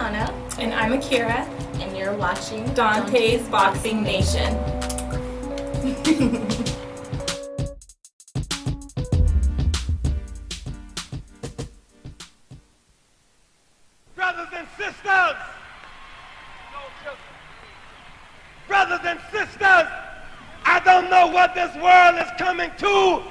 Shauna. And I'm Akira. And you're watching Dante's Boxing Nation. Brothers and sisters! Brothers and sisters! I don't know what this world is coming to.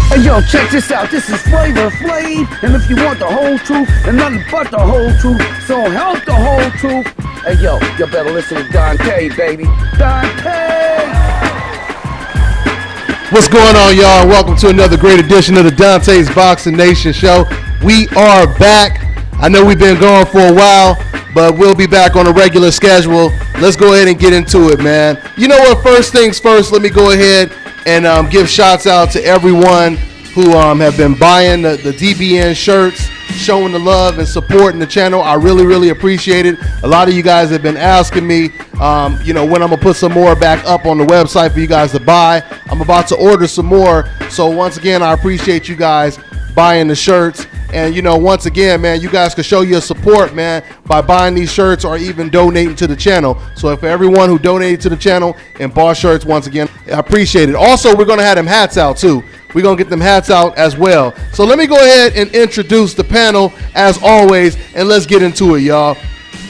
Hey yo, check this out, this is Flavor Flav, and if you want the whole truth, and nothing but the whole truth, so help the whole truth. Hey yo, you better listen to Dante, baby. Dante! What's going on, y'all? Welcome to another great edition of the Dante's Boxing Nation show. We are back. I know we've been gone for a while, but we'll be back on a regular schedule. Let's go ahead and get into it, man. You know what? First things first, let me go ahead and give shouts out to everyone who have been buying the DBN shirts, showing the love and supporting the channel. I really, really appreciate it. A lot of you guys have been asking me, when I'm going to put some more back up on the website for you guys to buy. I'm about to order some more. So once again, I appreciate you guys buying the shirts. And, once again, man, you guys can show your support, man, by buying these shirts or even donating to the channel. So for everyone who donated to the channel and bought shirts, once again, I appreciate it. Also, we're going to have them hats out, too. We're going to get them hats out as well. So let me go ahead and introduce the panel, as always, and let's get into it, y'all.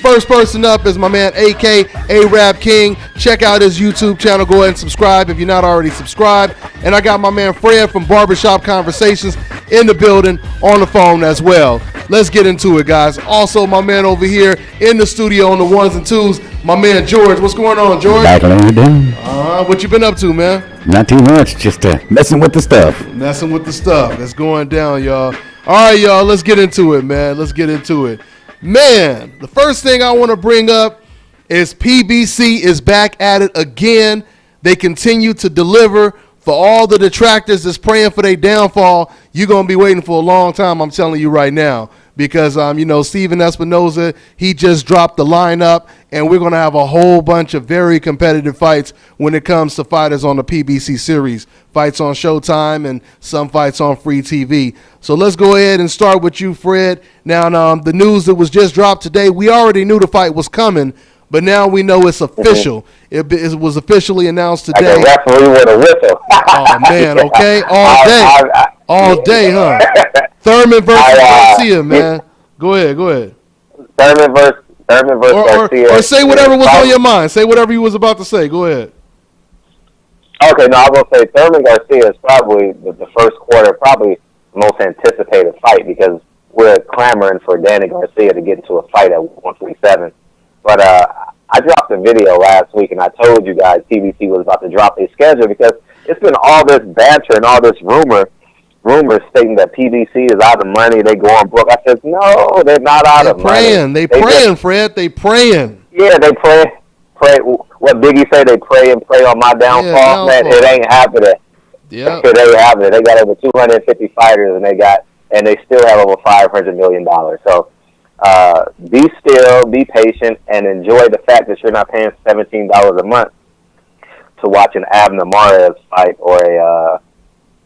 First person up is my man, AK, Arab King. Check out his YouTube channel. Go ahead and subscribe if you're not already subscribed. And I got my man, Fred from Barbershop Conversations in the building on the phone as well. Let's get into it, guys. Also, my man over here in the studio on the ones and twos, my man, George. What's going on, George? Battling it down. What you been up to, man? Not too much, just messing with the stuff. Messing with the stuff. It's going down, y'all. All right, y'all, let's get into it, man. Let's get into it. Man, the first thing I want to bring up is PBC is back at it again. They continue to deliver. For all the detractors that's praying for their downfall, you're going to be waiting for a long time, I'm telling you right now. Because, Steven Espinoza, he just dropped the lineup, and we're going to have a whole bunch of very competitive fights when it comes to fighters on the PBC series. Fights on Showtime and some fights on free TV. So let's go ahead and start with you, Fred. Now, the news that was just dropped today, we already knew the fight was coming, but now we know it's official. It was officially announced today. Like a referee with a whistle. Oh, man, okay? All day, huh? Thurman versus Garcia, man. Go ahead. Thurman versus Garcia. Or say whatever was on your mind. Say whatever you was about to say. Go ahead. Okay, no, I will say Thurman Garcia is probably the first quarter, probably the most anticipated fight because we're clamoring for Danny Garcia to get into a fight at 147. But I dropped a video last week, and I told you guys PBC was about to drop a schedule because it's been all this banter and all this rumors stating that PBC is out of money. They go on broke. I said, no, they're not out of money. They praying, Fred. They praying. Yeah, they pray. What Biggie say? They pray and pray on my downfall. Man, it ain't happening. Yeah, it ain't happening. They got over 250 fighters, and they still have over $500 million. So be still, be patient, and enjoy the fact that you're not paying $17 a month to watch an Abner Mares fight or a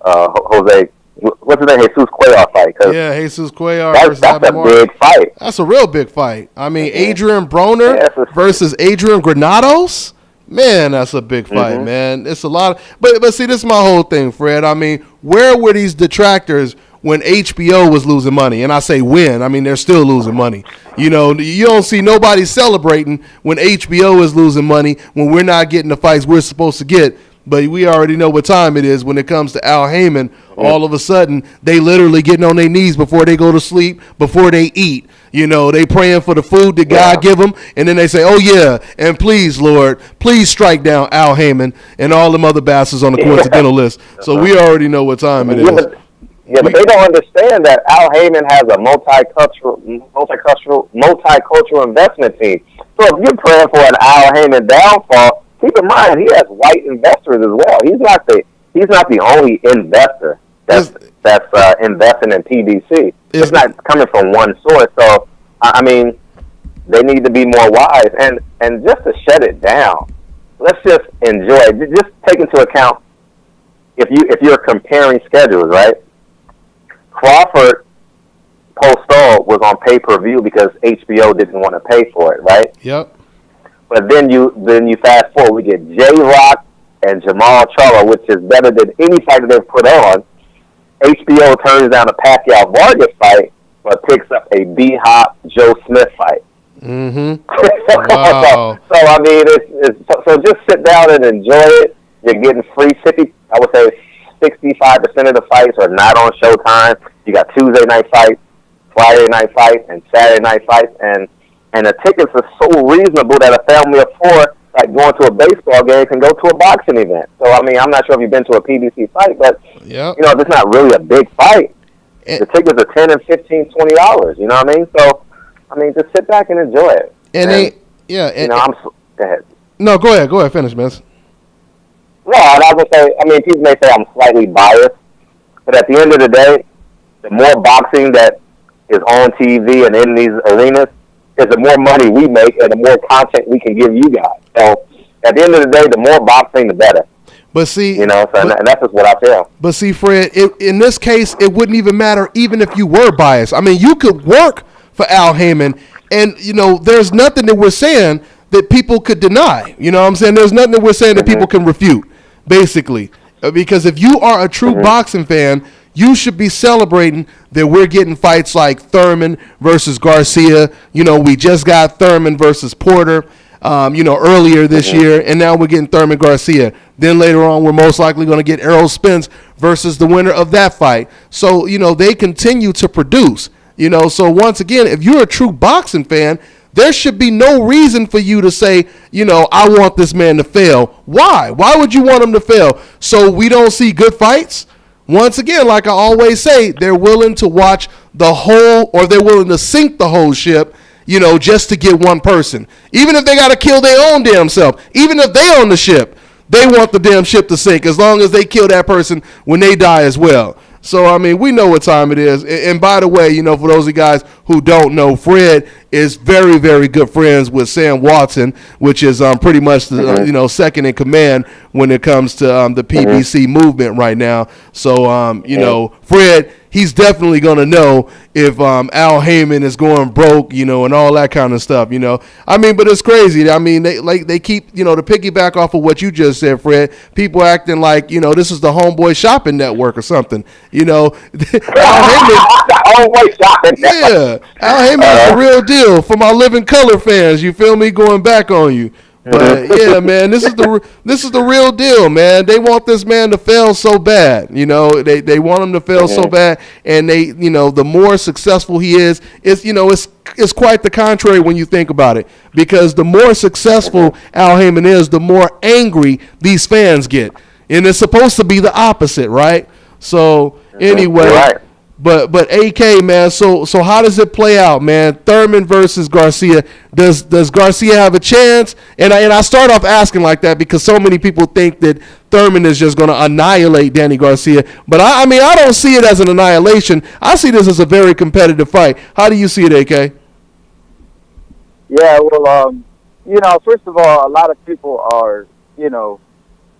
Jose. What's his name? Jesus Cuellar fight. Yeah, Jesus Cuellar versus that's a big fight. That's a real big fight. I mean, Adrian Broner versus Adrian Granados. Man, that's a big fight, man. It's a lot. But see, this is my whole thing, Fred. I mean, where were these detractors when HBO was losing money? And I say when. I mean, they're still losing money. You don't see nobody celebrating when HBO is losing money, when we're not getting the fights we're supposed to get. But we already know what time it is when it comes to Al Heyman. All of a sudden, they literally getting on their knees before they go to sleep, before they eat. They praying for the food that God give them. And then they say, oh, yeah, and please, Lord, please strike down Al Heyman and all them other bastards on the coincidental list. So we already know what time it is. But they don't understand that Al Heyman has a multicultural investment team. So if you're praying for an Al Heyman downfall, keep in mind he has white investors as well. He's not the only investor that's investing in PBC. It's not coming from one source. So I mean, they need to be more wise and just to shut it down. Let's just enjoy it. Just take into account if you're comparing schedules, right? Crawford postponed all was on pay-per-view because HBO didn't want to pay for it, right? Yep. But then you fast forward, we get J-Rock and Jamal Charlo, which is better than any fight that they've put on. HBO turns down a Pacquiao Vargas fight, but picks up a B-Hop Joe Smith fight. Mm-hmm. Wow. So I mean, so just sit down and enjoy it. You're getting free 50. I would say 65% of the fights are not on Showtime. You got Tuesday night fights, Friday night fights, and Saturday night fights, and the tickets are so reasonable that a family of four, like going to a baseball game, can go to a boxing event. So I mean, I'm not sure if you've been to a PBC fight, but yep. you know, if it's not really a big fight, the tickets are $10 and $15, $20. You know what I mean? So I mean, just sit back and enjoy it. And you know, go ahead. No, go ahead, finish, man. No, and I would say, I mean, people may say I'm slightly biased, but at the end of the day, the more boxing that is on TV and in these arenas, is the more money we make and the more content we can give you guys. So at the end of the day, the more boxing, the better. But see, you know, and that's just what I feel. But see, Fred, in this case, it wouldn't even matter even if you were biased. I mean, you could work for Al Heyman, and you know, there's nothing that we're saying that people could deny. You know what I'm saying? There's nothing that we're saying that people can refute, basically. Because if you are a true boxing fan, you should be celebrating that we're getting fights like Thurman versus Garcia. You know, we just got Thurman versus Porter, you know, earlier this year, and now we're getting Thurman Garcia. Then later on, we're most likely going to get Errol Spence versus the winner of that fight. So, you know, they continue to produce. You know, so once again, if you're a true boxing fan, there should be no reason for you to say, you know, I want this man to fail. Why? Why would you want him to fail? So we don't see good fights? Once again, like I always say, they're willing to watch the whole, or they're willing to sink the whole ship, you know, just to get one person. Even if they got to kill their own damn self, even if they own the ship, they want the damn ship to sink as long as they kill that person when they die as well. So, I mean, we know what time it is. And by the way, you know, for those of you guys who don't know, Fred is very, very good friends with Sam Watson, which is pretty much the you know, second in command when it comes to the PBC movement right now. So, you know, Fred, he's definitely going to know if Al Heyman is going broke, you know, and all that kind of stuff, you know. I mean, but it's crazy. I mean, they keep, you know, to piggyback off of what you just said, Fred, people acting like, you know, this is the Homeboy Shopping Network or something, you know. Al Heyman, Homeboy Shopping Network. Yeah, Al Heyman is the real deal for my Living Color fans, you feel me, going back on you. But yeah, man, this is the real deal, man. They want this man to fail so bad, you know. They want him to fail so bad, and they, you know, the more successful he is, you know, it's quite the contrary when you think about it. Because the more successful Al Heyman is, the more angry these fans get, and it's supposed to be the opposite, right? So anyway. Right. But AK, man, so how does it play out, man? Thurman versus Garcia. Does Garcia have a chance? And I start off asking like that because so many people think that Thurman is just going to annihilate Danny Garcia. But I mean, I don't see it as an annihilation. I see this as a very competitive fight. How do you see it, AK? Yeah, well, you know, first of all, a lot of people are, you know,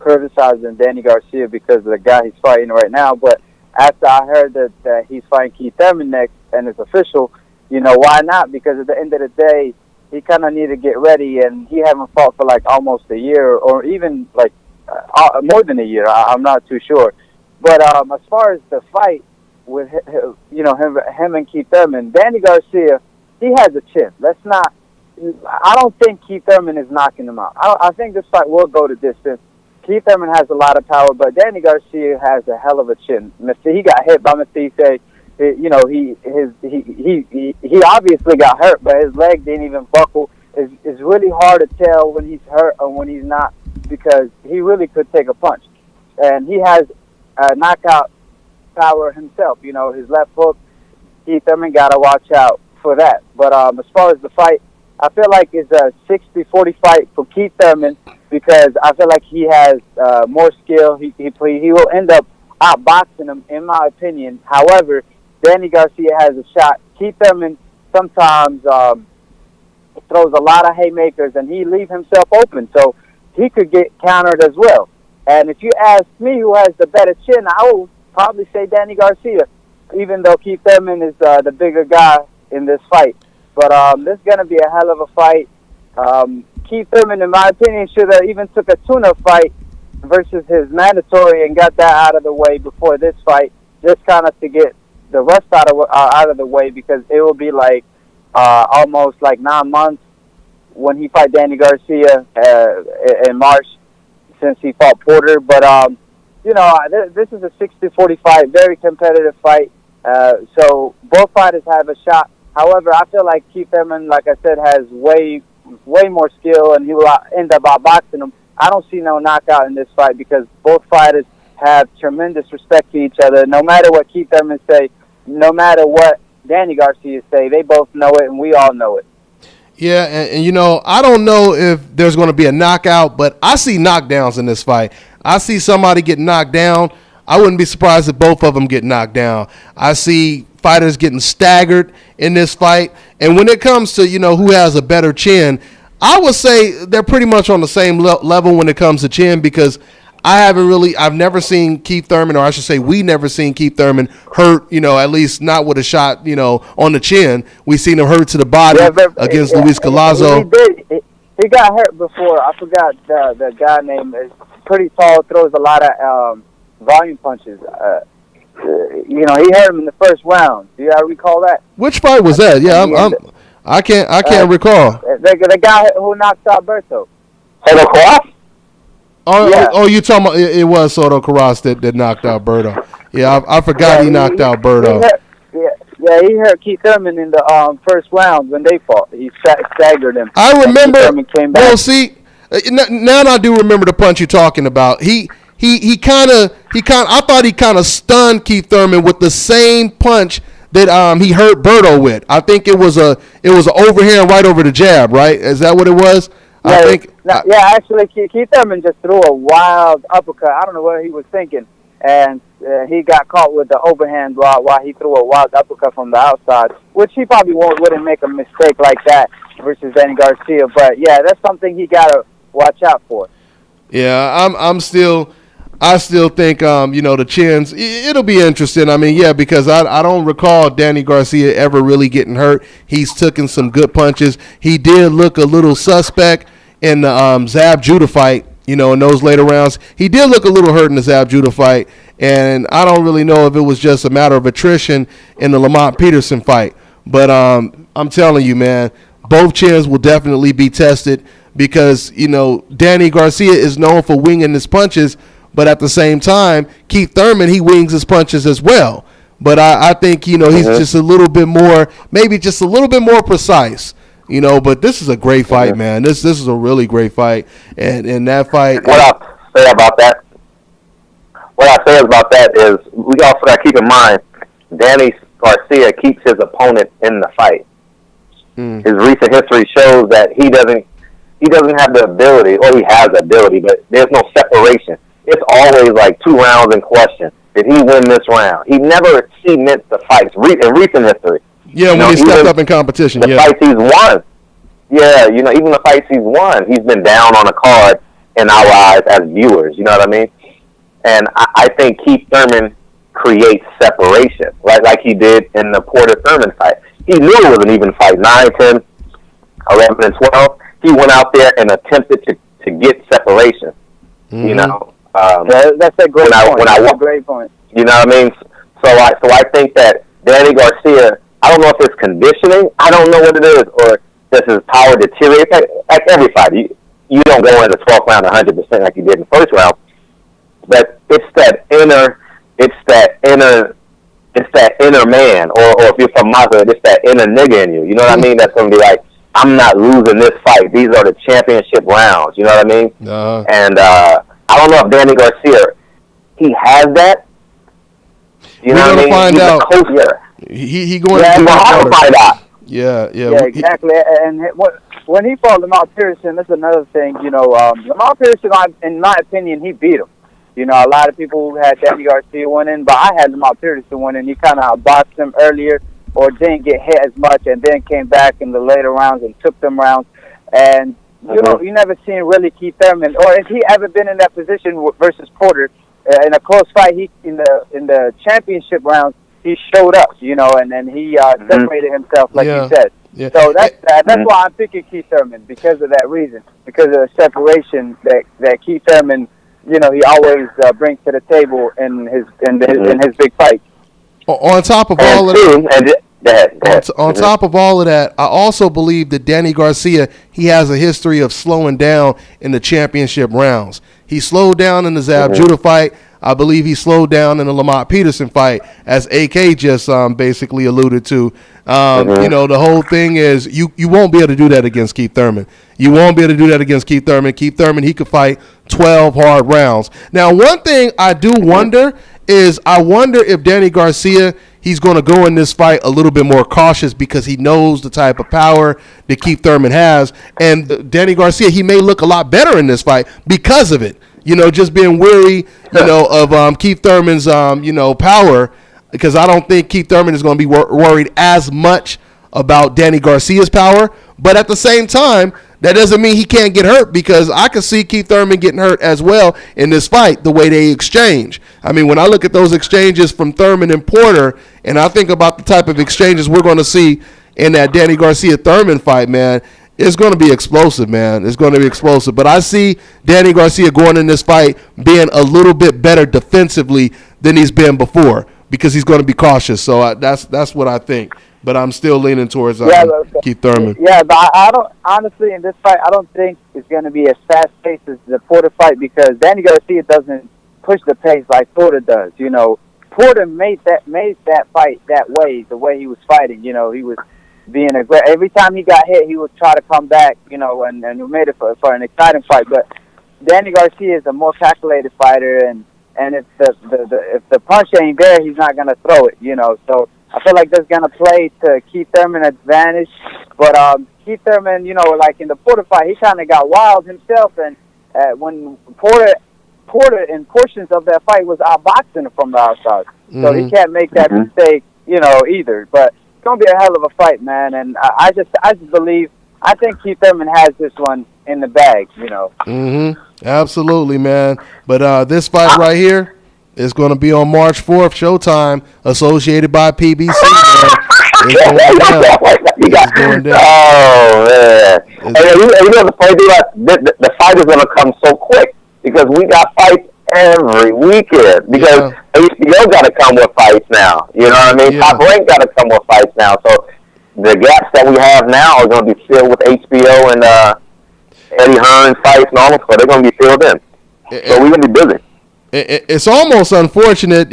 criticizing Danny Garcia because of the guy he's fighting right now, but after I heard that he's fighting Keith Thurman next and it's official, you know, why not? Because at the end of the day, he kind of needed to get ready, and he haven't fought for like almost a year or even like more than a year. I'm not too sure. But as far as the fight with, you know, him and Keith Thurman, Danny Garcia, he has a chin. Let's not, I don't think Keith Thurman is knocking him out. I think this fight will go the distance. Keith Thurman has a lot of power, but Danny Garcia has a hell of a chin. He got hit by Matisse. You know, he obviously got hurt, but his leg didn't even buckle. It's really hard to tell when he's hurt or when he's not because he really could take a punch. And he has knockout power himself. You know, his left hook, Keith Thurman got to watch out for that. But as far as the fight, I feel like it's a 60-40 fight for Keith Thurman because I feel like he has more skill. He will end up outboxing him, in my opinion. However, Danny Garcia has a shot. Keith Thurman sometimes throws a lot of haymakers, and he leaves himself open, so he could get countered as well. And if you ask me who has the better chin, I would probably say Danny Garcia, even though Keith Thurman is the bigger guy in this fight. But this is going to be a hell of a fight. Keith Thurman, in my opinion, should have even took a tune-up fight versus his mandatory and got that out of the way before this fight, just kind of to get the rest out of the way, because it will be like almost like 9 months when he fight Danny Garcia in March, since he fought Porter. But this is a 60-40 fight, very competitive fight. So both fighters have a shot. However, I feel like Keith Thurman, like I said, has way more skill, and he will end up outboxing him. I don't see no knockout in this fight because both fighters have tremendous respect for each other. No matter what Keith Thurman say, no matter what Danny Garcia say, they both know it, and we all know it. Yeah, and I don't know if there's going to be a knockout, but I see knockdowns in this fight. I see somebody get knocked down. I wouldn't be surprised if both of them get knocked down. I see fighters getting staggered in this fight. And when it comes to, who has a better chin, I would say they're pretty much on the same level when it comes to chin, because I've never seen Keith Thurman, or I should say we never seen Keith Thurman hurt, at least not with a shot, on the chin. We've seen him hurt to the body against Luis Collazo. He got hurt before. I forgot the guy name. Is pretty tall, throws a lot of volume punches. He hurt him in the first round. Do you recall that? Which fight was that? Yeah, I can't recall. The guy who knocked out Berto. Soto Karass? Oh, you talking about it was Soto Karass that knocked out Berto. Yeah, I forgot he knocked out Berto. He hurt Keith Thurman in the first round when they fought. He staggered him. I remember. Came back. Well, see, now I do remember the punch you're talking about. He kind of I thought he kind of stunned Keith Thurman with the same punch that he hurt Berto with. I think it was an overhand right over the jab, right? Is that what it was? Actually, Keith Thurman just threw a wild uppercut. I don't know what he was thinking, and he got caught with the overhand while he threw a wild uppercut from the outside, which he probably wouldn't make a mistake like that versus Danny Garcia. But yeah, that's something he gotta watch out for. Yeah, I still think the chins. It'll be interesting. I mean, yeah, because I don't recall Danny Garcia ever really getting hurt. He's taken some good punches. He did look a little suspect in the Zab Judah fight. In those later rounds, he did look a little hurt in the Zab Judah fight, and I don't really know if it was just a matter of attrition in the Lamont Peterson fight. But I'm telling you, man, both chins will definitely be tested because Danny Garcia is known for winging his punches. But at the same time, Keith Thurman, he wings his punches as well. But I think, he's just a little bit more, maybe just a little bit more precise, But this is a great fight, man. This is a really great fight. And that fight. What I say about that is we also got to keep in mind, Danny Garcia keeps his opponent in the fight. His recent history shows that he doesn't have the ability, or he has the ability, but there's no separation. It's always like 2 rounds in question. Did he win this round? He never cements the fights in recent history. Yeah, when he stepped up in competition. The fights he's won. Yeah, even the fights he's won, he's been down on a card in our eyes as viewers. You know what I mean? And I think Keith Thurman creates separation, like he did in the Porter-Thurman fight. He knew it was an even fight, 9, 10, 11, and 12. He went out there and attempted to get separation. That's a great point. That's a great point. You know what I mean? So I think that Danny Garcia, I don't know if it's conditioning, I don't know what it is, or does his power deteriorate? Like every fight, you don't go into the 12th round 100% like you did in the first round, but it's that inner man, or if you're from my hood, it's that inner nigga in you. You know what I mean? That's going to be like, I'm not losing this fight. These are the championship rounds. You know what I mean? And I don't know if Danny Garcia, he has that. You know what I mean? He's a coaster. He going to find out. Yeah, exactly. And when he fought Lamont Pearson, that's another thing. Lamont Pearson, in my opinion, he beat him. A lot of people had Danny Garcia winning, but I had Lamont Pearson winning. He kind of boxed him earlier, or didn't get hit as much, and then came back in the later rounds and took them rounds. And you never seen really Keith Thurman, or if he ever been in that position versus Porter in a close fight. He in the championship rounds, he showed up, and then he separated himself, like you said. Yeah. So that's why I'm picking Keith Thurman, because of that reason, because of the separation that Keith Thurman, he always brings to the table in his big fights. On top of all of that, I also believe that Danny Garcia, he has a history of slowing down in the championship rounds. He slowed down in the Zab Judah fight. I believe he slowed down in the Lamont Peterson fight, as AK just basically alluded to. The whole thing is you won't be able to do that against Keith Thurman. You won't be able to do that against Keith Thurman. Keith Thurman, he could fight 12 hard rounds. Now, one thing I do wonder is if Danny Garcia, he's going to go in this fight a little bit more cautious, because he knows the type of power that Keith Thurman has. And Danny Garcia, he may look a lot better in this fight because of it. Just being weary, of Keith Thurman's, power, because I don't think Keith Thurman is going to be worried as much about Danny Garcia's power. But at the same time, that doesn't mean he can't get hurt, because I could see Keith Thurman getting hurt as well in this fight, the way they exchange. I mean, when I look at those exchanges from Thurman and Porter, and I think about the type of exchanges we're going to see in that Danny Garcia-Thurman fight, man, it's going to be explosive, man. It's going to be explosive. But I see Danny Garcia going in this fight being a little bit better defensively than he's been before, because he's going to be cautious. So that's what I think. But I'm still leaning towards Keith Thurman. Yeah, but I don't, honestly, in this fight, I don't think it's going to be as fast-paced as the Porter fight, because Danny Garcia doesn't push the pace like Porter does. Porter made that fight that way, the way he was fighting. He was being aggressive. Every time he got hit, he would try to come back, and made it for an exciting fight. But Danny Garcia is a more calculated fighter, and if the punch ain't there, he's not gonna throw it. So I feel like that's gonna play to Keith Thurman's advantage. But Keith Thurman, like in the Porter fight, he kind of got wild himself, and when Porter in portions of that fight was outboxing him from the outside, so he can't make that mistake, either. But it's gonna be a hell of a fight, man, and I just believe, I think Keith Thurman has this one in the bag, Absolutely, man. But this fight right here is going to be on March 4th, Showtime, associated by PBC. It's going down. Oh, man. The funny thing about the fight is going to come so quick, because we got fights every weekend, because HBO got to come with fights now. You know what I mean? Top Rank got to come with fights now. So the gaps that we have now are going to be filled with HBO and Eddie Hearn's fights and all that, so they're going to be filled in. So we're going to be busy. It's almost unfortunate,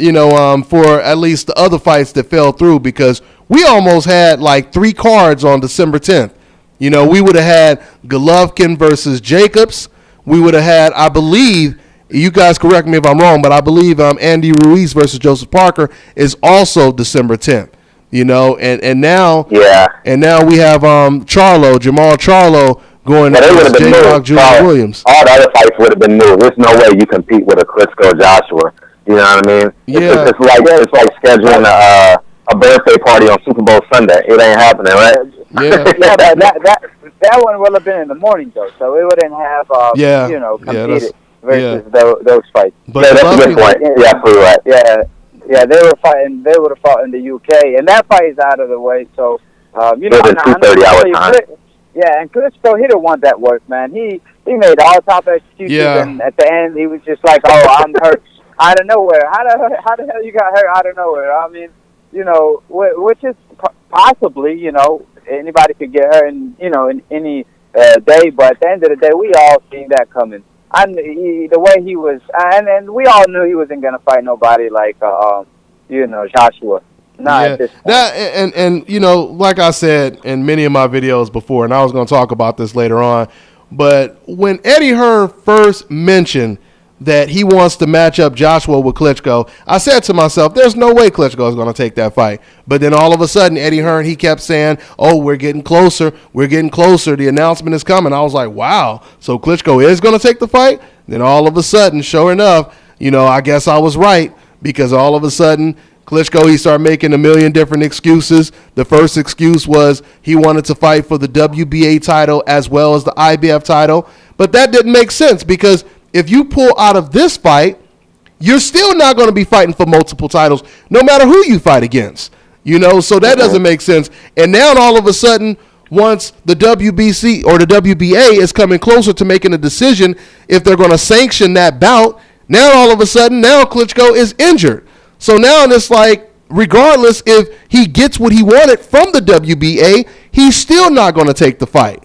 for at least the other fights that fell through, because we almost had like 3 cards on December 10th. We would have had Golovkin versus Jacobs. We would have had, I believe, you guys correct me if I'm wrong, but I believe Andy Ruiz versus Joseph Parker is also December 10th. And now we have Jamal Charlo going against J-Rock Jr. Williams. All the other fights would have been new. There's no way you compete with a Klitschko Joshua. You know what I mean? Yeah. It's like scheduling a birthday party on Super Bowl Sunday. It ain't happening, right? Yeah. that one would have been in the morning, though, so it wouldn't have competed versus those fights. But that's a good point. Yeah, absolutely right. Yeah, they would have fought in the UK, and that fight is out of the way. So it was 2:30 hour time. Yeah, and Klitschko, he didn't want that work, man. He made all type of excuses, and at the end, he was just like, "Oh, I'm hurt out of nowhere. How the hell you got hurt out of nowhere?" I mean, which is possibly, anybody could get hurt in any day, but at the end of the day, we all seen that coming. And the way he was, and we all knew he wasn't gonna fight nobody like Joshua. At this point. And like I said in many of my videos before, and I was gonna talk about this later on, but when Eddie Hearn first mentioned that he wants to match up Joshua with Klitschko, I said to myself, there's no way Klitschko is going to take that fight. But then all of a sudden, Eddie Hearn, he kept saying, oh, we're getting closer. The announcement is coming. I was like, wow, so Klitschko is going to take the fight? Then all of a sudden, sure enough, I guess I was right, because all of a sudden, Klitschko, he started making a million different excuses. The first excuse was he wanted to fight for the WBA title as well as the IBF title. But that didn't make sense, because if you pull out of this fight, you're still not going to be fighting for multiple titles, no matter who you fight against. So that doesn't make sense. And now all of a sudden, once the WBC or the WBA is coming closer to making a decision if they're going to sanction that bout, now all of a sudden, now Klitschko is injured. So now it's like, regardless if he gets what he wanted from the WBA, he's still not going to take the fight.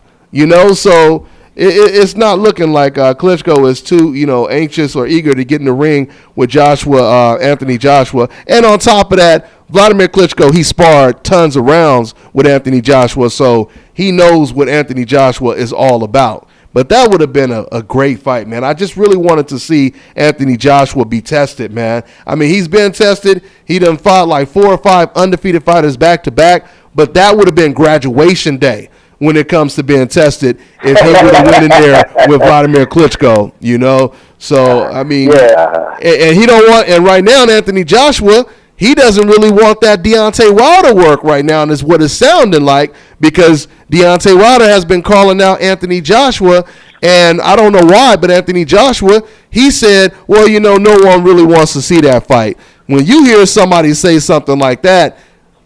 So it's not looking like Klitschko is too, anxious or eager to get in the ring with Anthony Joshua. And on top of that, Vladimir Klitschko, he sparred tons of rounds with Anthony Joshua, so he knows what Anthony Joshua is all about. But that would have been a great fight, man. I just really wanted to see Anthony Joshua be tested, man. I mean, he's been tested. He done fought like 4 or 5 undefeated fighters back-to-back, but that would have been graduation day when it comes to being tested if he would have went in there with Vladimir Klitschko, So, I mean, and he don't want – and right now, Anthony Joshua – he doesn't really want that Deontay Wilder work right now, and is what it's sounding like, because Deontay Wilder has been calling out Anthony Joshua, and I don't know why, but Anthony Joshua, he said, well, no one really wants to see that fight. When you hear somebody say something like that,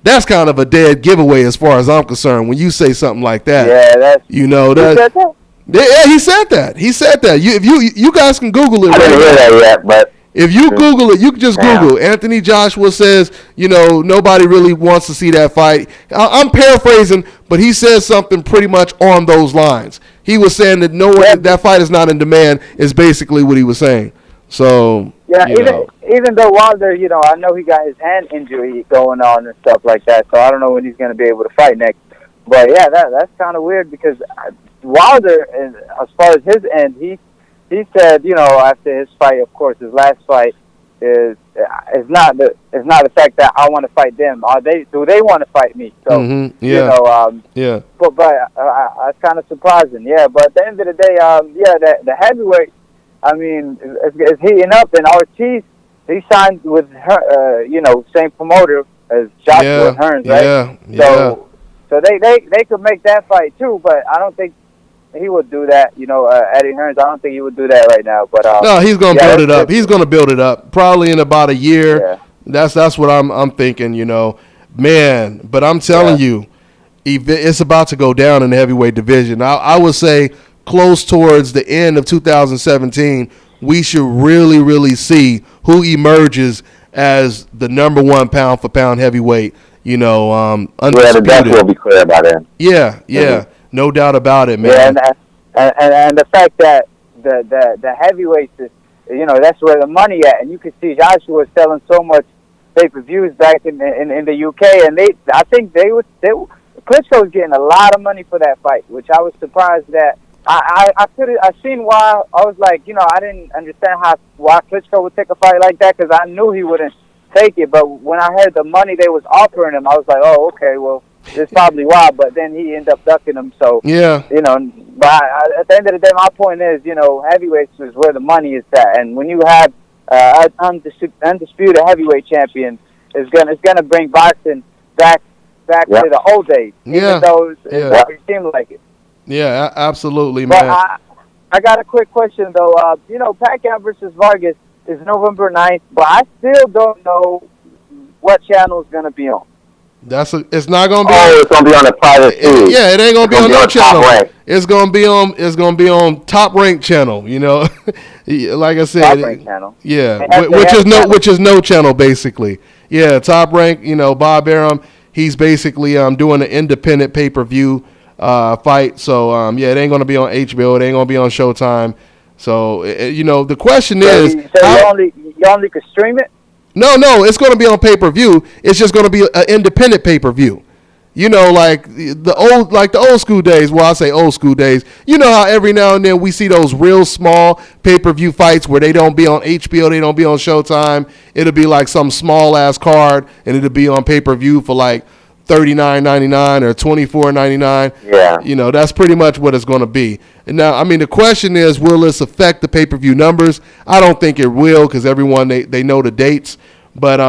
that's kind of a dead giveaway as far as I'm concerned. When you say something like that, that. He said that. Yeah, he said that. He said that. You guys can Google it. I didn't hear that yet, but. If you Google it, you can just Google Anthony Joshua says, nobody really wants to see that fight. I'm paraphrasing, but he says something pretty much on those lines. He was saying that that fight is not in demand, is basically what he was saying. So, even though Wilder, I know he got his hand injury going on and stuff like that, so I don't know when he's going to be able to fight next. But, yeah, that's kind of weird, because Wilder, as far as his end, he said, after his fight, of course, his last fight is not the fact that I want to fight them. Do they want to fight me? So But that's kind of surprising. Yeah, but at the end of the day, the heavyweight, I mean, is heating up, and Ortiz, he signed with her, same promoter as Joshua and Hearns, right? So they could make that fight too, but I don't think he would do that, Eddie Hearns. I don't think he would do that right now. But no, he's gonna build it up. He's gonna build it up probably in about a year. Yeah. That's what I'm thinking. Man. But I'm telling you, it's about to go down in the heavyweight division. I would say close towards the end of 2017, we should really, really see who emerges as the number 1 pound for pound heavyweight. Undisputed. The depth will be clear by then. Yeah. Mm-hmm. No doubt about it, man. Yeah, and the fact that the heavyweights is, that's where the money at, and you can see Joshua was selling so much pay-per-views back in the UK, and I think Klitschko was getting a lot of money for that fight, which I was surprised that I seen why. I was like, I didn't understand why Klitschko would take a fight like that, because I knew he wouldn't take it, but when I heard the money they was offering him, I was like, oh, okay, well, that's probably why, but then he ended up ducking him. So, but at the end of the day, my point is, heavyweights is where the money is at. And when you have an undisputed heavyweight champion, it's gonna bring boxing back to the old days, even though it seemed like it. Yeah, absolutely, but man. I got a quick question, though. Pacquiao versus Vargas is November 9th, but I still don't know what channel it's going to be on. It's not going to be. It's going to be on a private feed. Yeah, it ain't going to be on no channel. It's going to be on Top Rank channel. Like I said, Top Rank channel. Yeah, which is no channel basically. Yeah, Top Rank. Bob Arum, he's basically doing an independent pay-per-view fight. So it ain't going to be on HBO. It ain't going to be on Showtime. So the question is, you only could stream it. No, it's going to be on pay-per-view. It's just going to be an independent pay-per-view. Like the old school days. Well, I say old school days. How every now and then we see those real small pay-per-view fights where they don't be on HBO, they don't be on Showtime. It'll be like some small ass card, and it'll be on pay-per-view for like $39.99 or $24.99. Yeah. That's pretty much what it's going to be. And now, I mean, the question is, will this affect the pay-per-view numbers? I don't think it will, because everyone, they know the dates. But,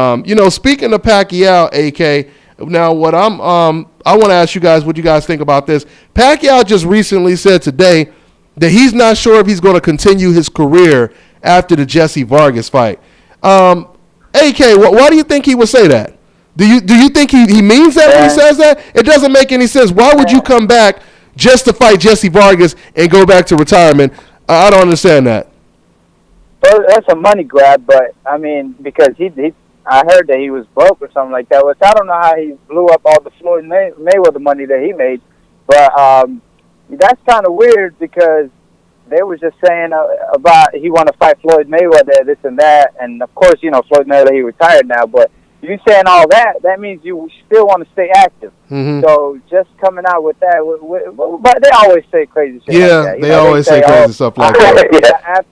speaking of Pacquiao, AK, now what I want to ask you guys what you guys think about this. Pacquiao just recently said today that he's not sure if he's going to continue his career after the Jesse Vargas fight. AK, why do you think he would say that? Do you think he means that when he says that? It doesn't make any sense. Why would you come back just to fight Jesse Vargas and go back to retirement? I don't understand that. Well, that's a money grab, but I mean, because I heard that he was broke or something like that. Which I don't know how he blew up all the Floyd Mayweather money that he made, but that's kind of weird because they were just saying about he want to fight Floyd Mayweather, this and that, and of course, Floyd Mayweather, he retired now, but you saying all that means you still want to stay active. Mm-hmm. So just coming out with that, but they always say crazy shit. Yeah, like that. they always say crazy stuff like that.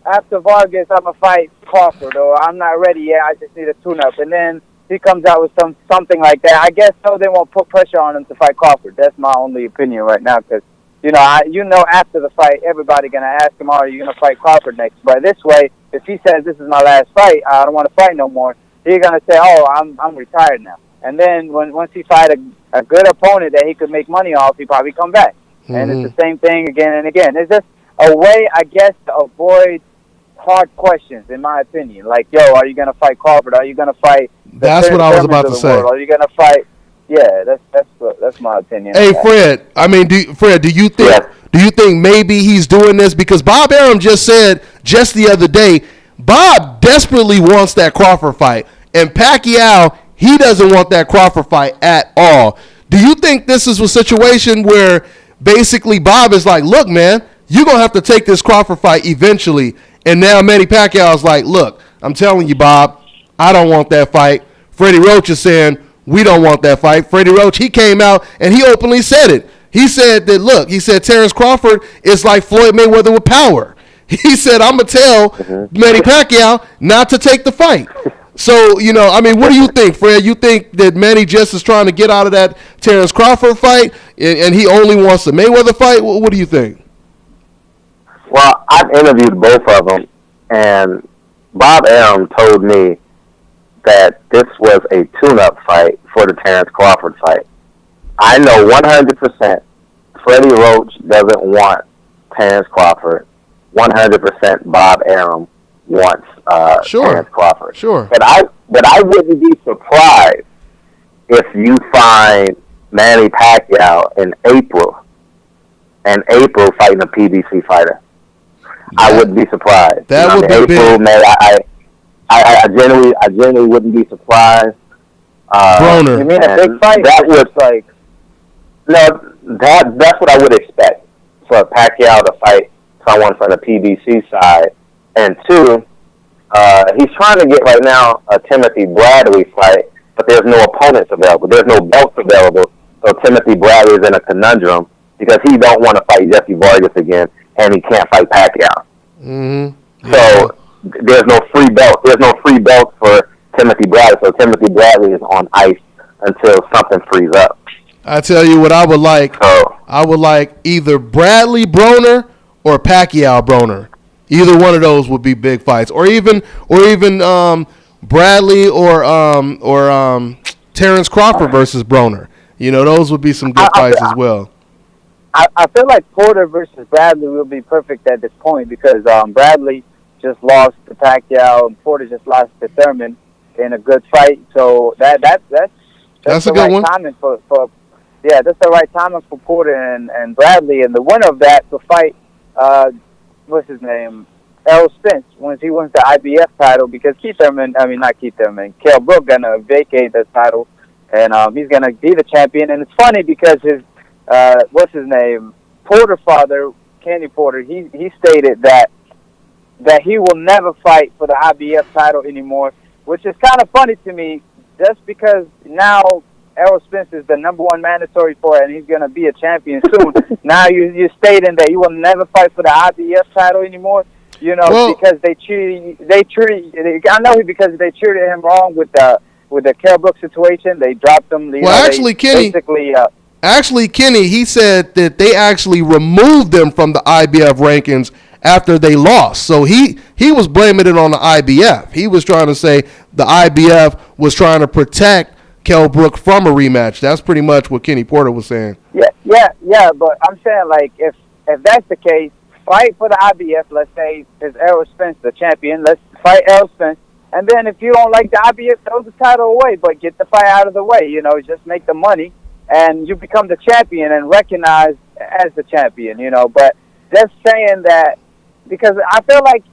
After Vargas, I'm gonna fight Crawford, or I'm not ready yet. I just need a tune-up, and then he comes out with something like that. I guess so they won't put pressure on him to fight Crawford. That's my only opinion right now, because after the fight, everybody gonna ask him, "Are you gonna fight Crawford next?" But this way, if he says this is my last fight, I don't want to fight no more, he's gonna say, "Oh, I'm retired now." And then once he fight a good opponent that he could make money off, he probably come back. Mm-hmm. And it's the same thing again and again. It's just a way, I guess, to avoid hard questions, in my opinion. Like, yo, are you gonna fight Crawford? Are you gonna fight? That's what I was about to say. Are you gonna fight? Yeah, that's my opinion. Hey, Fred. I mean, do you think maybe he's doing this because Bob Arum just said just the other day, Bob desperately wants that Crawford fight, and Pacquiao, he doesn't want that Crawford fight at all. Do you think this is a situation where basically Bob is like, look, man, you're going to have to take this Crawford fight eventually, and now Manny Pacquiao's like, look, I'm telling you, Bob, I don't want that fight. Freddie Roach is saying, we don't want that fight. Freddie Roach, he came out and he openly said it. He said that, look, Terrence Crawford is like Floyd Mayweather with power. He said, I'm going to tell Manny Pacquiao not to take the fight. So, what do you think, Fred? You think that Manny just is trying to get out of that Terrence Crawford fight and he only wants the Mayweather fight? What do you think? Well, I've interviewed both of them, and Bob Arum told me that this was a tune-up fight for the Terrence Crawford fight. I know 100% Freddie Roach doesn't want Terrence Crawford. 100% Bob Arum wants Terrence Crawford. Sure. But I wouldn't be surprised if you find Manny Pacquiao in April fighting a PBC fighter. I wouldn't be surprised. That would be April, big. Man, I genuinely wouldn't be surprised. Broner. You mean a big fight? That's what I would expect for Pacquiao to fight someone from the PBC side. And two, he's trying to get right now a Timothy Bradley fight, but there's no opponents available. There's no belts available. So Timothy Bradley is in a conundrum because he don't want to fight Jesse Vargas again, and he can't fight Pacquiao. Mm-hmm. So there's no free belt. There's no free belt for Timothy Bradley. So Timothy Bradley is on ice until something frees up. I tell you what I would like. I would like either Bradley Broner or Pacquiao Broner. Either one of those would be big fights, or even Bradley or Terrence Crawford versus Broner. Those would be some good fights as well. I feel like Porter versus Bradley will be perfect at this point because Bradley just lost to Pacquiao and Porter just lost to Thurman in a good fight. So that's a good one. Timing that's the right timing for Porter and Bradley, and the winner of that to fight what's his name, Errol Spence, once he wins the IBF title, because Kell Brook gonna vacate the title, and he's gonna be the champion. And it's funny because his what's his name, Porter father, Kenny Porter, he stated that he will never fight for the IBF title anymore, which is kind of funny to me, just because now Errol Spence is the number one mandatory for it, and he's going to be a champion soon. Now you're stating that you will never fight for the IBF title anymore, because they treated him wrong with the Kell Brook situation. They dropped him. Kenny, he said that they actually removed them from the IBF rankings after they lost. So he was blaming it on the IBF. He was trying to say the IBF was trying to protect Kell Brook from a rematch. That's pretty much what Kenny Porter was saying. Yeah, but I'm saying, like, if that's the case, fight for the IBF. Let's say is Errol Spence the champion. Let's fight Errol Spence. And then if you don't like the IBF, throw the title away, but get the fight out of the way. You know, just make the money, and you become the champion and recognized as the champion. You know, but just saying that, because I feel like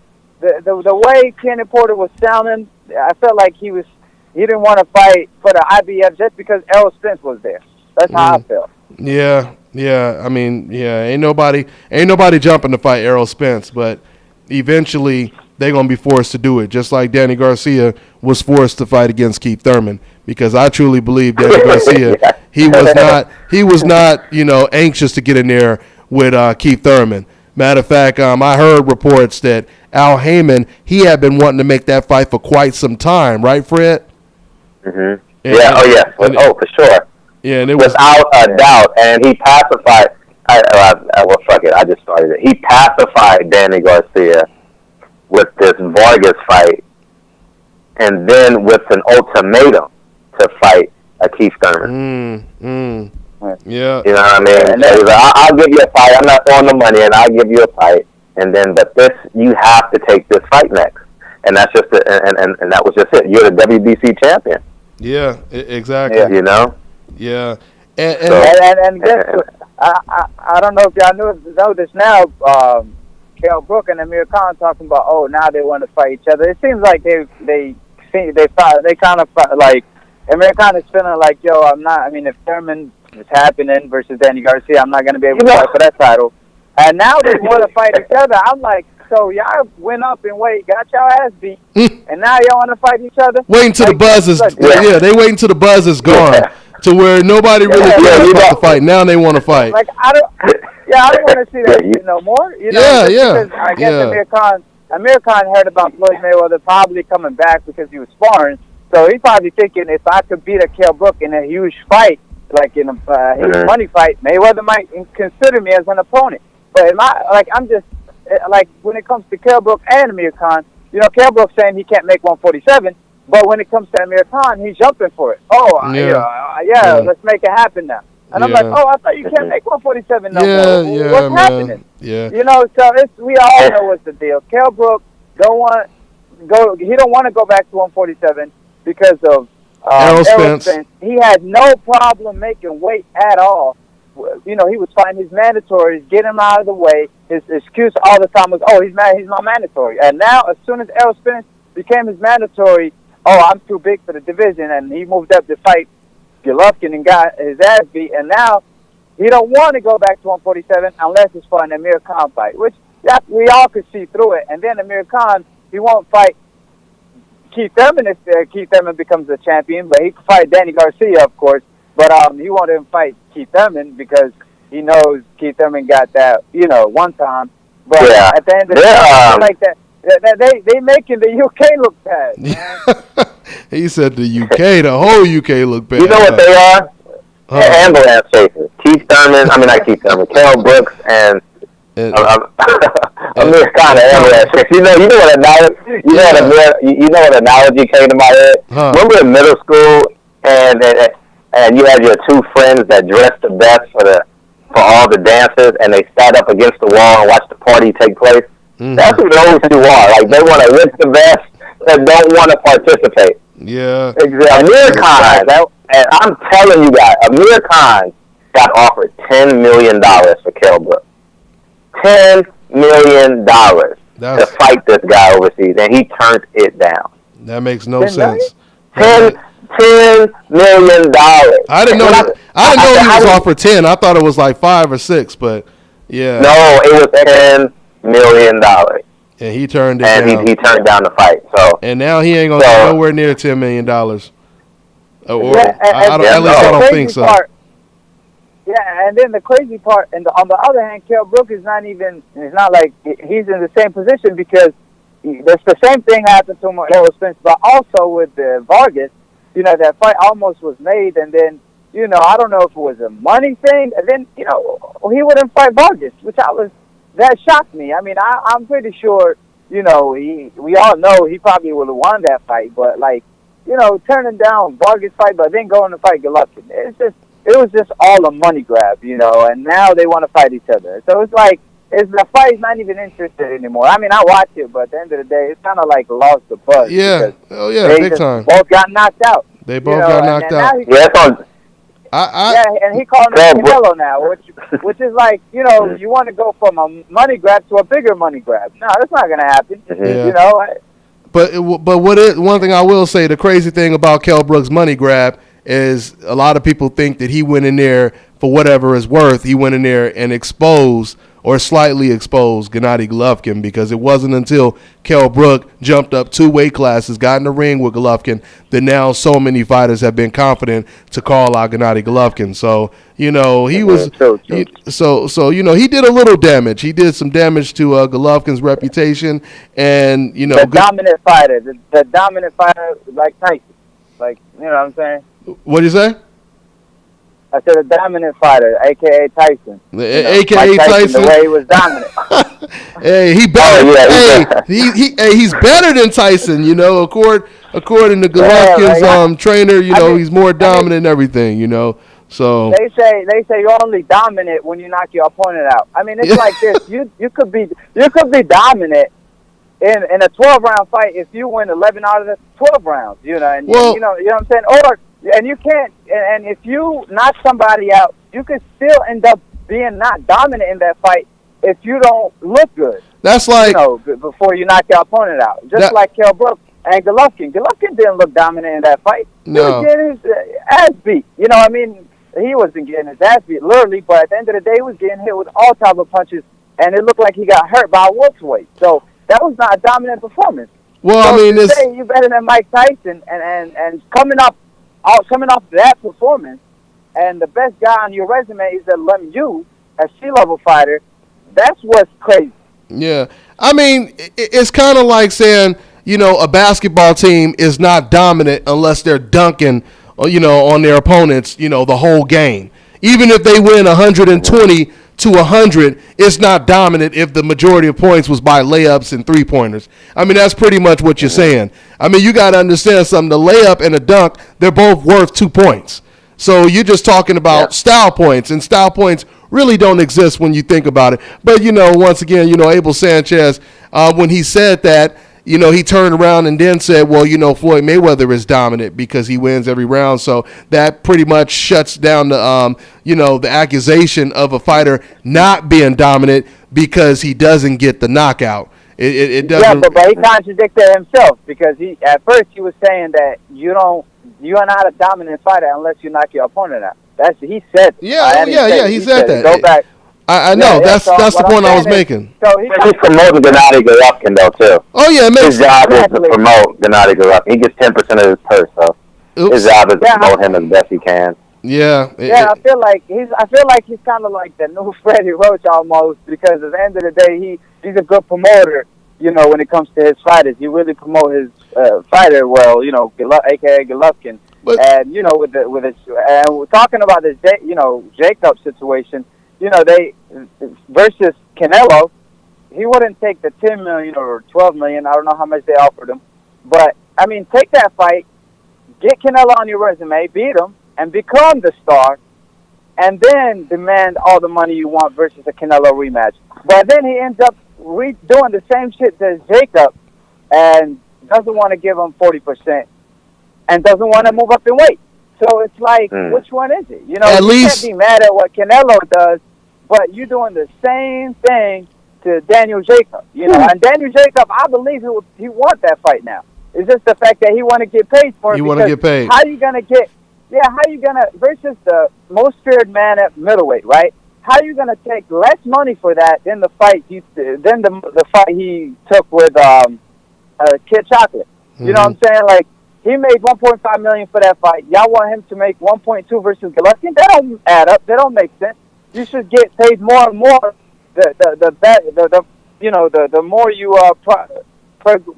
the way Kenny Porter was sounding, I felt like he didn't want to fight for the IBF just because Errol Spence was there. That's how I felt. Yeah. I mean, ain't nobody jumping to fight Errol Spence, but eventually they're gonna be forced to do it, just like Danny Garcia was forced to fight against Keith Thurman. Because I truly believe Danny Garcia, he was not, anxious to get in there with Keith Thurman. Matter of fact, I heard reports that Al Heyman, he had been wanting to make that fight for quite some time, right, Fred? Mm-hmm. For sure. Yeah, and it was without a doubt, and he pacified. Well, fuck it, I just started it. He pacified Danny Garcia with this Vargas fight, and then with an ultimatum to fight a Keith Thurman. Yeah, you know what I mean. And he's like, I'll give you a fight. I'm not throwing the money, and I'll give you a fight. And then, but this, you have to take this fight next, and that's just and that was just it. You're the WBC champion. Yeah, exactly. Yeah. You know. Yeah, and guess I don't know if y'all know this now. Kell Brook and Amir Khan talking about now they want to fight each other. It seems like they kind of like Amir Khan is feeling like, I'm not. I mean, if Thurman is happening versus Danny Garcia, I'm not going to be able to fight for that title. And now they want to fight each other. I'm like, so y'all went up in weight, got y'all ass beat, and now y'all want to fight each other? Wait until the buzz is they wait until the buzz is gone to where nobody really cares about the fight. Now they want to fight. Like I don't want to see that shit no more. You know, because I guess Amir Khan heard about Floyd Mayweather probably coming back because he was sparring. So he's probably thinking, if I could beat a Kell Brook in a huge fight, like in a huge money fight, Mayweather might consider me as an opponent. But I'm just like, when it comes to Kell Brook and Amir Khan, Kell Brook's saying he can't make 147, but when it comes to Amir Khan, he's jumping for it. Let's make it happen now. And I'm like, I thought you can't make 147 no more. What's happening? Yeah. So we all know what's the deal. Kell Brook he don't want to go back to 147 because of Errol Spence. He had no problem making weight at all. He was fighting his mandatories, get him out of the way. His excuse all the time was, he's my mandatory. And now, as soon as Errol Spence became his mandatory, I'm too big for the division, and he moved up to fight Golovkin and got his ass beat. And now he don't want to go back to 147 unless it's for an Amir Khan fight, which we all could see through it. And then Amir Khan, he won't fight Keith Thurman if Keith Thurman becomes the champion, but he could fight Danny Garcia, of course. But he won't even fight Keith Thurman because he knows Keith Thurman got that, one time. But at the end of the day, like that, they making the UK look bad, man. He said the UK, the whole UK look bad. You know what they are? Ambulance chasers. Keith Thurman, not Keith Thurman, Kell Brooks and Amir Khan, ambulance chasers. You know what analogy came to my head? Remember in middle school and you had your two friends that dressed the best for all the dances, and they sat up against the wall and watched the party take place. Mm-hmm. That's who those two are. Like, they want to lift the best that don't want to participate. Yeah. Exactly. Amir Khan, and I'm telling you guys, Amir Khan got offered $10 million for Kell Brook. $10 million to fight this guy overseas, and he turned it down. That makes no sense. $10 million. I didn't know. He was offered 10. I thought it was like 5 or 6, but yeah. No, it was $10 million. And he turned it down. And he turned down the fight. So. And now he ain't gonna get nowhere near $10 million. At least I don't think so. And then the crazy part, and on the other hand, Kell Brook is not even. It's not like he's in the same position because there's the same thing happened to him with Errol Spence, but also with Vargas. That fight almost was made, and then, I don't know if it was a money thing, and then, he wouldn't fight Vargas, that shocked me. I mean, I'm pretty sure, we all know he probably would have won that fight, but, turning down Vargas' fight, but then going to fight Golovkin, it was just all a money grab, and now they want to fight each other. So it's like, the fight's not even interested anymore. I mean, I watch it, but at the end of the day, it's kind of like lost the buzz. Yeah, oh yeah, they big just time. both got knocked out. They both got knocked out. Yeah, it's on. Yeah, and he calling him Canelo now, which is like, you know, you want to go from a money grab to a bigger money grab. No, that's not going to happen. Yeah. You know. But one thing I will say, the crazy thing about Kell Brook's money grab is a lot of people think that he went in there for whatever it's worth. He went in there and exposed or slightly exposed Gennady Golovkin, because it wasn't until Kell Brook jumped up 2 weight classes, got in the ring with Golovkin, that now so many fighters have been confident to call out Gennady Golovkin. So, you know, he was so you know, he did a little damage. He did some damage to Golovkin's reputation, and you know, the dominant fighter, the dominant fighter like Tyson, like, you know what I'm saying? What do you say? I said a dominant fighter, a.k.a. Tyson. A.k.a. Tyson. The way he was dominant. Hey, he better. He's better than Tyson. You know, according to Golovkin's trainer, you know, he's more dominant and everything. You know, so they say you're only dominant when you knock your opponent out. I mean, it's like this. You could be dominant in a 12-round fight if you win 11 out of the 12 rounds. You know, and you know what I'm saying, or. And you can't, and if you knock somebody out, you can still end up being not dominant in that fight if you don't look good. That's like, you know, before you knock your opponent out. Just like Kell Brook and Golovkin. Golovkin didn't look dominant in that fight. No. He was getting his ass beat. You know, I mean, he wasn't getting his ass beat literally, but at the end of the day, he was getting hit with all type of punches, and it looked like he got hurt by a wolf's weight. So that was not a dominant performance. Well, so I mean, to say you're better than Mike Tyson, and coming off that performance, and the best guy on your resume is a Lemieux, a C-level fighter, that's what's crazy. Yeah. I mean, it's kind of like saying, you know, a basketball team is not dominant unless they're dunking, you know, on their opponents, you know, the whole game. Even if they win 120 to 100, it's not dominant if the majority of points was by layups and three-pointers. I mean, that's pretty much what you're saying. I mean, you got to understand something. The layup and a dunk, they're both worth 2 points. So you're just talking about style points, and style points really don't exist when you think about it. But, you know, once again, you know, Abel Sanchez, when he said that, you know, he turned around and then said, well, you know, Floyd Mayweather is dominant because he wins every round. So that pretty much shuts down the, you know, the accusation of a fighter not being dominant because he doesn't get the knockout. It doesn't. Yeah, but he contradicted himself, because at first he was saying that you are not a dominant fighter unless you knock your opponent out. He said. Yeah, he said that. Go back. I know. That's the point I was making. So he's promoting Gennady Golovkin, though, too. Oh, yeah. His job is to promote Gennady Golovkin. He gets 10% of his purse, so his job is to promote him as best he can. Yeah. I feel like he's kind of like the new Freddie Roach almost, because at the end of the day, he's a good promoter. You know, when it comes to his fighters, he really promote his fighter well. You know, a.k.a. Golovkin. And you know, with his, and we're talking about this, you know, Jacob situation. You know, they versus Canelo, he wouldn't take the $10 million or $12 million. I don't know how much they offered him, but I mean, take that fight, get Canelo on your resume, beat him, and become the star, and then demand all the money you want versus a Canelo rematch. But then he ends up doing the same shit as Jacob, and doesn't want to give him 40%, and doesn't want to move up in weight. So it's like, which one is it? You know, you can't be mad at what Canelo does, but you're doing the same thing to Daniel Jacob. You know, and Daniel Jacob, I believe he wants that fight now. It's just the fact that he want to get paid for it. You want to get paid. How you gonna versus the most feared man at middleweight, right? How you gonna take less money for that than the fight the fight he took with Kid Chocolate? You know what I'm saying? Like, he made $1.5 million for that fight. Y'all want him to make $1.2 versus Golovkin? That don't add up. That don't make sense. You should get paid more and more. The more you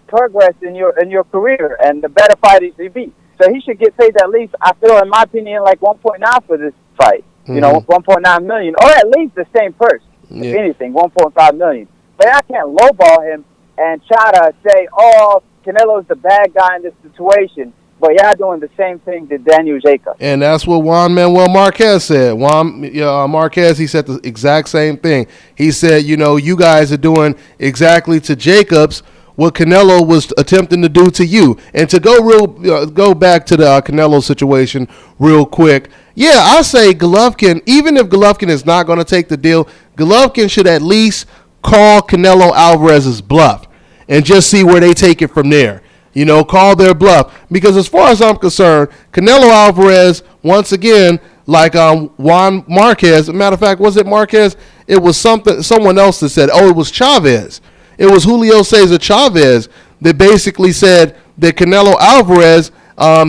progress in your career, and the better fighters you beat. So he should get paid at least, I feel, in my opinion, like 1.9 for this fight. You know, 1.9 million, or at least the same purse. If anything, 1.5 million. But I can't lowball him and try to say, oh, Canelo's the bad guy in this situation, but y'all doing the same thing to Daniel Jacobs. And that's what Juan Manuel Marquez said. Marquez, he said the exact same thing. He said, you guys are doing exactly to Jacobs what Canelo was attempting to do to you. And to go back to the Canelo situation real quick, yeah, I say Golovkin, even if Golovkin is not going to take the deal, Golovkin should at least call Canelo Alvarez's bluff and just see where they take it from there. Call their bluff. Because as far as I'm concerned, Canelo Alvarez, once again, like Juan Marquez, matter of fact, was it Marquez? It was someone else that said, it was Chavez. It was Julio Cesar Chavez that basically said that Canelo Alvarez,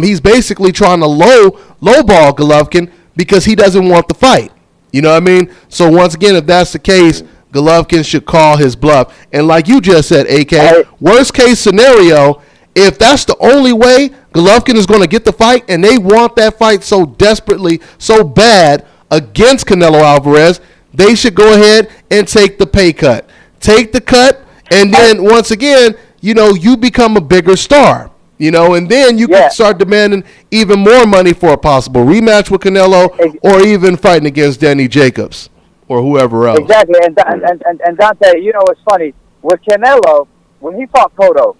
he's basically trying to lowball Golovkin because he doesn't want the fight. You know what I mean? So once again, if that's the case, Golovkin should call his bluff. And like you just said, AK, worst case scenario, if that's the only way Golovkin is going to get the fight and they want that fight so desperately, so bad against Canelo Alvarez, they should go ahead and take the pay cut. Take the cut, and then once again, you become a bigger star. And then you can start demanding even more money for a possible rematch with Canelo or even fighting against Danny Jacobs or whoever else. Exactly. And Dante, it's funny. With Canelo, when he fought Cotto,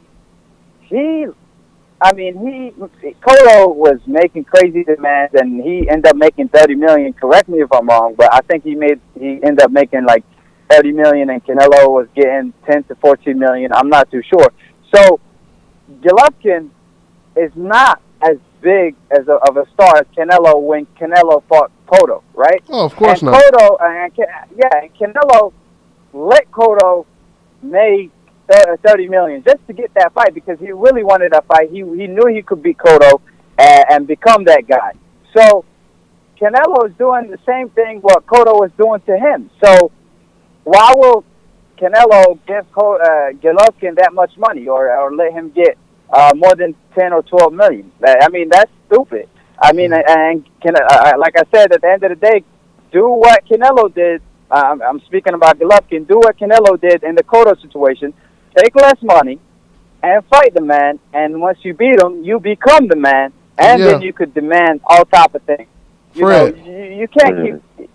Cotto was making crazy demands, and he ended up making $30 million. Correct me if I'm wrong, but I think he ended up making like $30 million, and Canelo was getting $10 to $14 million. I'm not too sure. So Golovkin is not as big of a star as Canelo when Canelo fought Cotto, right? Oh, of course and not. And Canelo let Cotto make $30 million just to get that fight because he really wanted that fight. He knew he could beat Cotto and become that guy. So Canelo is doing the same thing what Cotto was doing to him. So why will Canelo give Golovkin that much money or let him get more than 10 or 12 million? I mean, that's stupid. I mean, and like I said, at the end of the day, do what Canelo did. I'm speaking about Golovkin. Do what Canelo did in the Cotto situation. Take less money and fight the man. And once you beat him, you become the man. And then you could demand all type of things. You can't keep...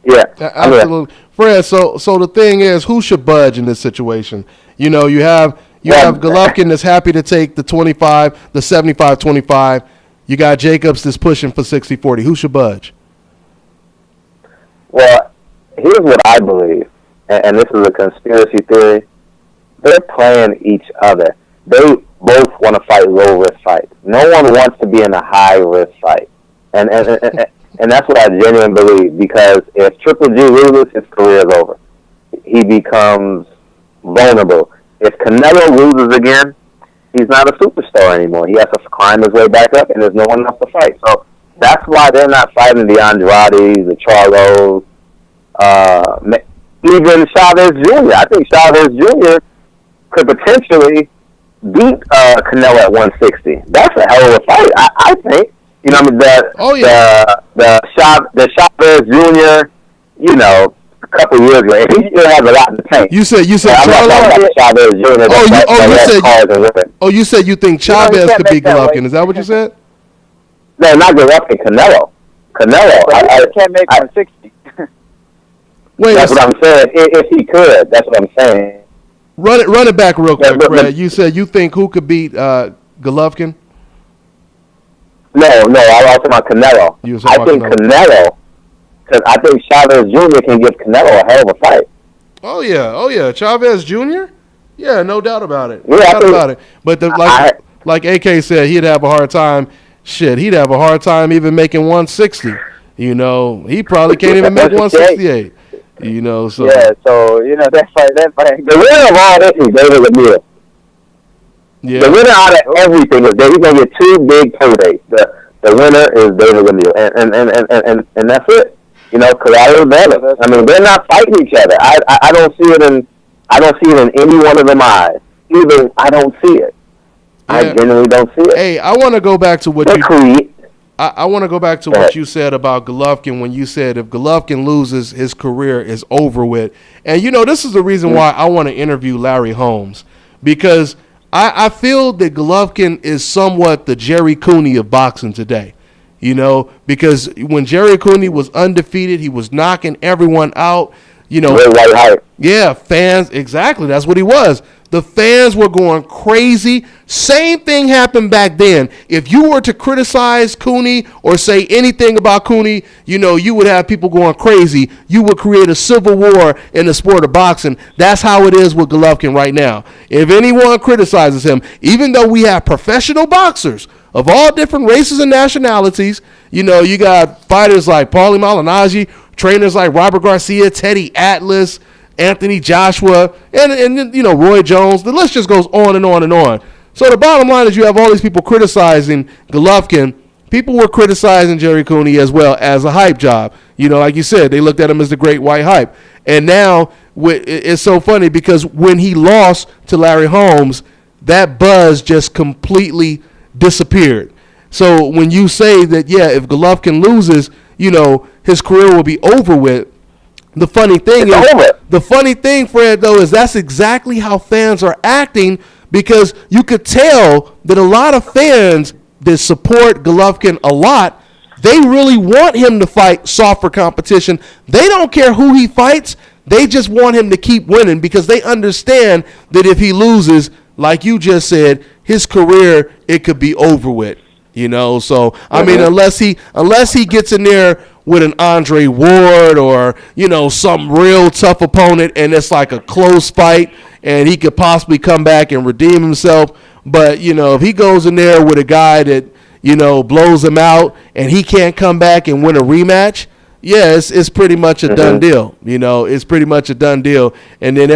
Yeah, absolutely, Fred. So the thing is, who should budge in this situation? You have Golovkin that's happy to take the 25, the 75-25. You got Jacobs that's pushing for 60-40. Who should budge? Well, here's what I believe, and this is a conspiracy theory. They're playing each other. They both want to fight low-risk fights. No one wants to be in a high-risk fight. And that's what I genuinely believe, because if Triple G loses, his career is over. He becomes vulnerable. If Canelo loses again, he's not a superstar anymore. He has to climb his way back up, and there's no one else to fight. So that's why they're not fighting the Andrades, the Charlos, even Chavez Jr. I think Chavez Jr. could potentially beat Canelo at 160. That's a hell of a fight, I think. The Chavez Jr., a couple years ago, he still has a lot in the tank. You said Charlo? Chavez Jr. You said you think Chavez could beat Golovkin. Is that what you said? No, not Golovkin. Canelo. I can't make 160. Wait, that's what I'm saying. If he could, that's what I'm saying. Run it back real quick, Fred. You said you think who could beat Golovkin? No, I was talking about Canelo. I think Canelo, because I think Chavez Jr. can give Canelo a hell of a fight. Oh yeah, Chavez Jr. Yeah, no doubt about it. Yeah, no doubt about it. But like AK said, he'd have a hard time. He'd have a hard time even making 160. He probably can't even make 168. So yeah, so that fight. The winner of all this is David Lemieux. Yeah. The winner out of everything is David. He's gonna get two big paydays. The winner is David Lemieux, and that's it. Collateral damage. I mean, they're not fighting each other. I don't see it in any one of them eyes. Even I don't see it. Yeah. I genuinely don't see it. Hey, I want to go back to what I want to go back to what you said about Golovkin when you said if Golovkin loses, his career is over with. And, this is the reason why I want to interview Larry Holmes, because I feel that Golovkin is somewhat the Jerry Cooney of boxing today. You know, because when Jerry Cooney was undefeated, he was knocking everyone out. You know, yeah, fans, exactly. That's what he was. The fans were going crazy. Same thing happened back then. If you were to criticize Cooney or say anything about Cooney, you know, you would have people going crazy. You would create a civil war in the sport of boxing. That's how it is with Golovkin right now. If anyone criticizes him, even though we have professional boxers of all different races and nationalities, you know, you got fighters like Paulie Malignaggi, trainers like Robert Garcia, Teddy Atlas, Anthony Joshua, and you know, Roy Jones. The list just goes on and on and on. So the bottom line is you have all these people criticizing Golovkin. People were criticizing Jerry Cooney as well as a hype job. You know, like you said, they looked at him as the great white hype. And now it's so funny because when he lost to Larry Holmes, that buzz just completely disappeared. So when you say that, yeah, if Golovkin loses, you know, his career will be over with. The funny thing, Fred, though, is that's exactly how fans are acting, because you could tell that a lot of fans that support Golovkin a lot, they really want him to fight softer competition. They don't care who he fights. They just want him to keep winning because they understand that if he loses, like you just said, his career, it could be over with. You know, so I mean, unless he gets in there with an Andre Ward or, you know, some real tough opponent and it's like a close fight and he could possibly come back and redeem himself. But, you know, if he goes in there with a guy that, you know, blows him out and he can't come back and win a rematch, yeah, it's pretty much a done deal. You know, it's pretty much a done deal. And then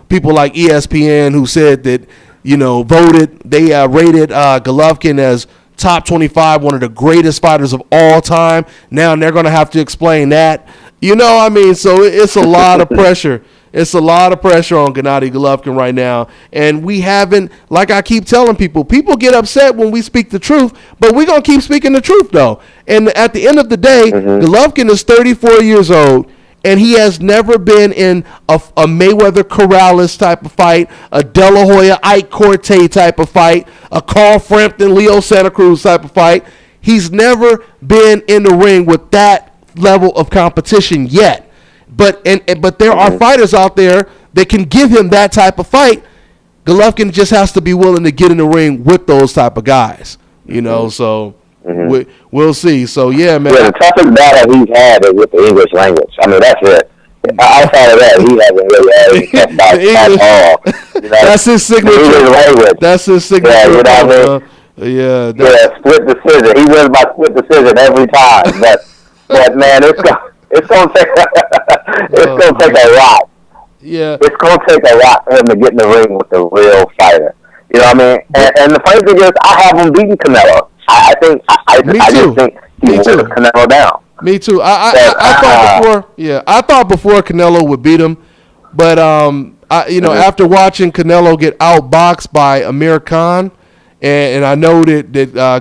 people like ESPN who said that, you know, they rated Golovkin as top 25, one of the greatest fighters of all time. Now they're going to have to explain that. You know, I mean, so it's a lot of pressure. It's a lot of pressure on Gennady Golovkin right now. And we haven't, like I keep telling people get upset when we speak the truth, but we're going to keep speaking the truth, though. And at the end of the day, Golovkin is 34 years old. And he has never been in a Mayweather Corrales type of fight, a De La Hoya Ike Corte type of fight, a Carl Frampton Leo Santa Cruz type of fight. He's never been in the ring with that level of competition yet. But there are fighters out there that can give him that type of fight. Golovkin just has to be willing to get in the ring with those type of guys. You know, so we'll see. So, yeah, man. Yeah, the toughest battle he's had is with the English language. I mean, that's it. Outside of that, he hasn't really had any tough bouts at all. You know, that's his signature. English language. That's his signature. Yeah, you know what I mean? Yeah, split decision. He wins by split decision every time. But man, it's gonna take a lot. Yeah, it's gonna take a lot for him to get in the ring with a real fighter. You know what I mean? And the funny thing is, I have him beating Canelo. I just think he wins Canelo down. Me too. I thought before Canelo would beat him, but after watching Canelo get outboxed by Amir Khan, and I know that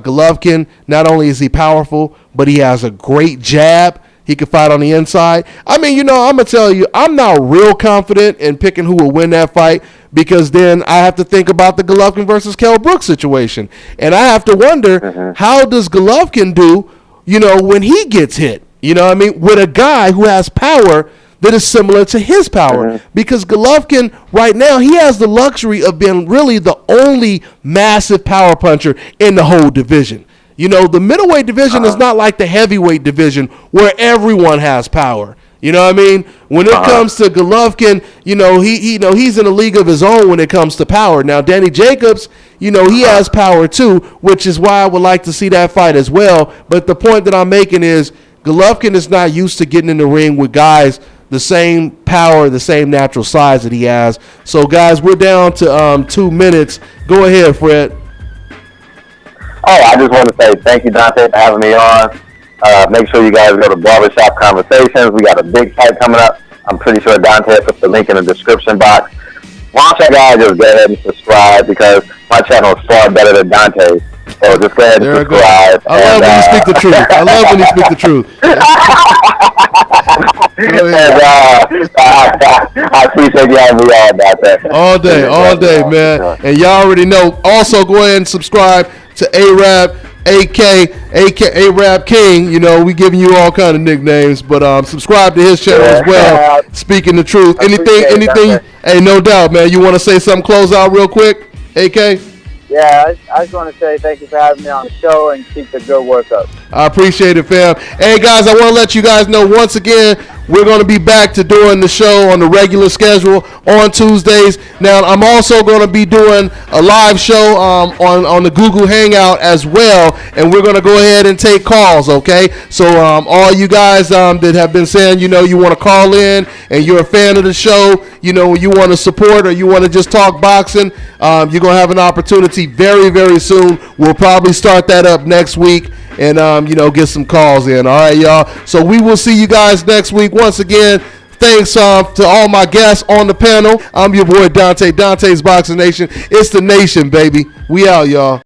Golovkin, not only is he powerful, but he has a great jab. He can fight on the inside. I mean, you know, I'm going to tell you, I'm not real confident in picking who will win that fight, because then I have to think about the Golovkin versus Kell Brooks situation. And I have to wonder, how does Golovkin do, you know, when he gets hit? You know what I mean? With a guy who has power that is similar to his power. Because Golovkin, right now, he has the luxury of being really the only massive power puncher in the whole division. You know, the middleweight division is not like the heavyweight division where everyone has power. You know what I mean? When it comes to Golovkin, you know, he's in a league of his own when it comes to power. Now, Danny Jacobs, you know, he has power too, which is why I would like to see that fight as well. But the point that I'm making is Golovkin is not used to getting in the ring with guys the same power, the same natural size that he has. So, guys, we're down to 2 minutes. Go ahead, Fred. Oh, I just want to say thank you, Dante, for having me on. Make sure you guys go to Barbershop Conversations. We got a big fight coming up. I'm pretty sure Dante put the link in the description box. Why don't you guys just go ahead and subscribe, because my channel is far better than Dante's. So just go ahead and subscribe. I love when you speak the truth. I love when you speak the truth. And I'll see appreciate you having me on about that. All day, man. And y'all already know. Also, go ahead and subscribe to Arab, aka Arab King. You know, we giving you all kind of nicknames, but subscribe to his channel as well. Speaking the truth. Anything? Hey, no doubt, man. You want to say something? Close out real quick, AK. Yeah, I just want to say thank you for having me on the show and keep the good work up. I appreciate it, fam. Hey, guys, I want to let you guys know once again, we're going to be back to doing the show on the regular schedule on Tuesdays. Now, I'm also going to be doing a live show on the Google Hangout as well, and we're going to go ahead and take calls, okay? So all you guys that have been saying, you know, you want to call in and you're a fan of the show, you know, you want to support or you want to just talk boxing, you're going to have an opportunity very, very soon. We'll probably start that up next week. And, you know, get some calls in. All right, y'all. So we will see you guys next week. Once again, thanks to all my guests on the panel. I'm your boy Dante, Dante's Boxing Nation. It's the nation, baby. We out, y'all.